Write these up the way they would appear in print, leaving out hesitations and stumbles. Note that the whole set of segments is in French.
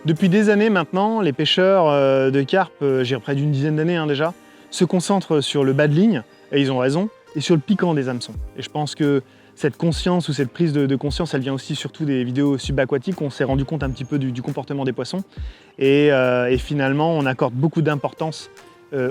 Depuis des années maintenant, les pêcheurs de carpe, j'ai près d'une dizaine d'années déjà, se concentrent sur le bas de ligne, et ils ont raison, et sur le piquant des hameçons. Et je pense que cette conscience ou cette prise de conscience, elle vient aussi surtout des vidéos subaquatiques où on s'est rendu compte un petit peu du comportement des poissons. Et finalement, on accorde beaucoup d'importance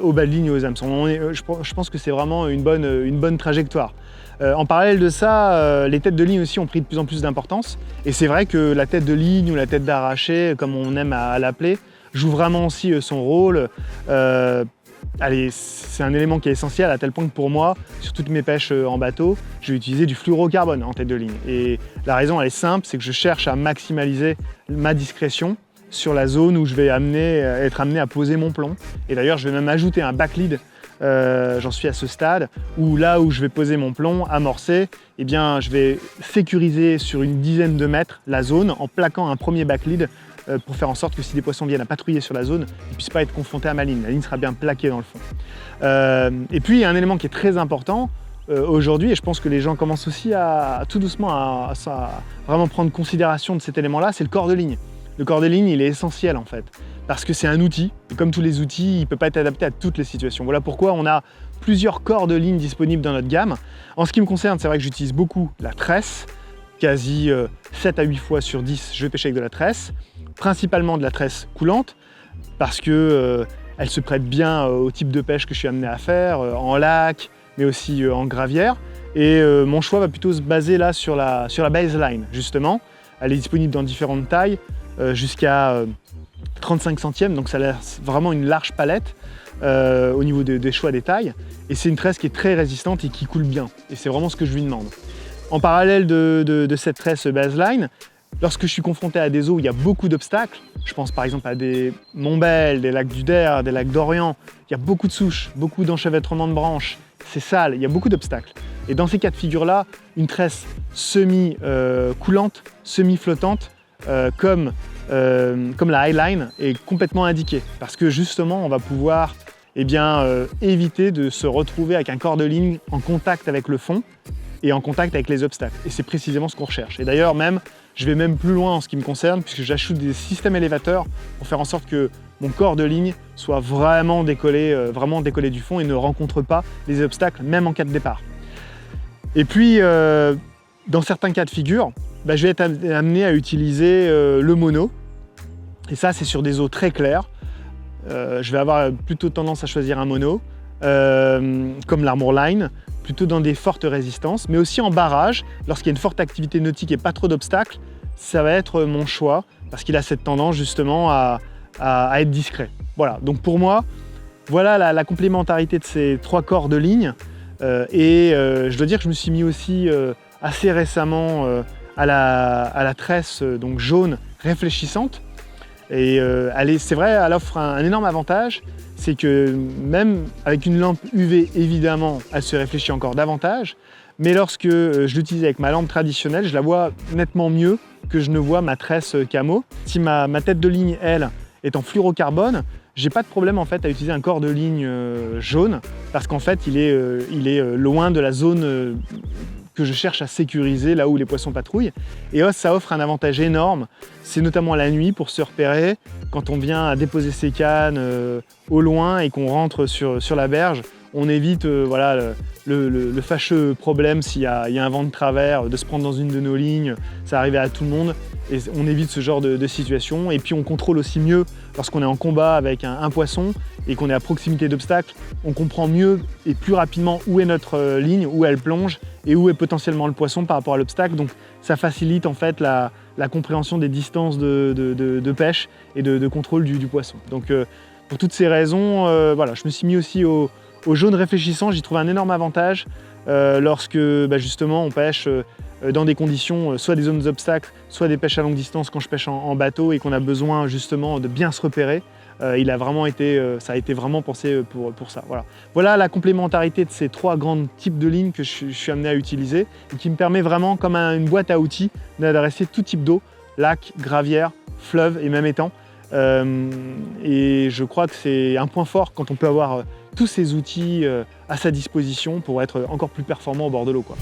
au bas de ligne et aux hameçons. Je pense que c'est vraiment une bonne trajectoire. En parallèle de ça, les têtes de ligne aussi ont pris de plus en plus d'importance. Et c'est vrai que la tête de ligne ou la tête d'arraché, comme on aime à l'appeler, joue vraiment aussi son rôle. C'est un élément qui est essentiel à tel point que pour moi, sur toutes mes pêches en bateau, je vais utiliser du fluorocarbone en tête de ligne. Et la raison, elle est simple, c'est que je cherche à maximaliser ma discrétion sur la zone où je vais être amené à poser mon plomb. Et d'ailleurs, je vais même ajouter un backlead. J'en suis à ce stade où là où je vais poser mon plomb, amorcer, eh bien, je vais sécuriser sur une dizaine de mètres la zone en plaquant un premier backlead pour faire en sorte que si des poissons viennent à patrouiller sur la zone, ils ne puissent pas être confrontés à ma ligne. La ligne sera bien plaquée dans le fond. Et puis, il y a un élément qui est très important aujourd'hui, et je pense que les gens commencent aussi tout doucement à vraiment prendre considération de cet élément-là, c'est le corps de ligne. Le corps de ligne, il est essentiel en fait, parce que c'est un outil, et comme tous les outils, il ne peut pas être adapté à toutes les situations. Voilà pourquoi on a plusieurs corps de ligne disponibles dans notre gamme. En ce qui me concerne, c'est vrai que j'utilise beaucoup la tresse, quasi 7 à 8 fois sur 10, je vais pêcher avec de la tresse, principalement de la tresse coulante, parce que elle se prête bien au type de pêche que je suis amené à faire, en lac, mais aussi en gravière. Et mon choix va plutôt se baser là sur la baseline, justement. Elle est disponible dans différentes tailles, jusqu'à 35 centièmes, donc ça laisse vraiment une large palette au niveau des choix des tailles. Et c'est une tresse qui est très résistante et qui coule bien. Et c'est vraiment ce que je lui demande. En parallèle de cette tresse baseline, lorsque je suis confronté à des eaux où il y a beaucoup d'obstacles, je pense par exemple à des Montbel, des lacs du Der, des lacs d'Orient, il y a beaucoup de souches, beaucoup d'enchevêtrements de branches, c'est sale, il y a beaucoup d'obstacles. Et dans ces cas de figure-là, une tresse semi-coulante, semi-flottante, comme la highline est complètement indiquée. Parce que justement, on va pouvoir éviter de se retrouver avec un corps de ligne en contact avec le fond et en contact avec les obstacles. Et c'est précisément ce qu'on recherche. Et d'ailleurs, je vais même plus loin en ce qui me concerne, puisque j'ajoute des systèmes élévateurs pour faire en sorte que mon corps de ligne soit vraiment décollé du fond et ne rencontre pas les obstacles, même en cas de départ. Et puis, dans certains cas de figure, je vais être amené à utiliser le mono. Et ça, c'est sur des eaux très claires. Je vais avoir plutôt tendance à choisir un mono, comme l'Armor Line, plutôt dans des fortes résistances, mais aussi en barrage, lorsqu'il y a une forte activité nautique et pas trop d'obstacles, ça va être mon choix, parce qu'il a cette tendance justement à être discret. Voilà, donc pour moi, voilà la complémentarité de ces trois corps de ligne. Je dois dire que je me suis mis aussi assez récemment à la tresse donc jaune réfléchissante. Et c'est vrai, elle offre un énorme avantage, c'est que même avec une lampe UV, évidemment, elle se réfléchit encore davantage, mais lorsque je l'utilise avec ma lampe traditionnelle, je la vois nettement mieux que je ne vois ma tresse camo. Si ma tête de ligne, elle, est en fluorocarbone, j'ai pas de problème en fait à utiliser un corps de ligne jaune, parce qu'en fait, il est loin de la zone que je cherche à sécuriser là où les poissons patrouillent. Et ça offre un avantage énorme, c'est notamment la nuit pour se repérer, quand on vient à déposer ses cannes au loin et qu'on rentre sur la berge, on évite le fâcheux problème s'il y a un vent de travers, de se prendre dans une de nos lignes, ça arrive à tout le monde, et on évite ce genre de situation. Et puis on contrôle aussi mieux lorsqu'on est en combat avec un poisson et qu'on est à proximité d'obstacles, on comprend mieux et plus rapidement où est notre ligne, où elle plonge et où est potentiellement le poisson par rapport à l'obstacle. Donc ça facilite en fait la compréhension des distances de pêche et de contrôle du poisson. Donc pour toutes ces raisons, je me suis mis aussi au jaune réfléchissant. J'y trouve un énorme avantage lorsque justement on pêche dans des conditions, soit des zones d'obstacles, soit des pêches à longue distance quand je pêche en bateau et qu'on a besoin justement de bien se repérer. Ça a été vraiment pensé pour ça. Voilà la complémentarité de ces trois grands types de lignes que je suis amené à utiliser et qui me permet vraiment, comme une boîte à outils, d'adresser tout type d'eau, lac, gravière, fleuve et même étang. Et je crois que c'est un point fort quand on peut avoir tous ces outils à sa disposition pour être encore plus performant au bord de l'eau, quoi.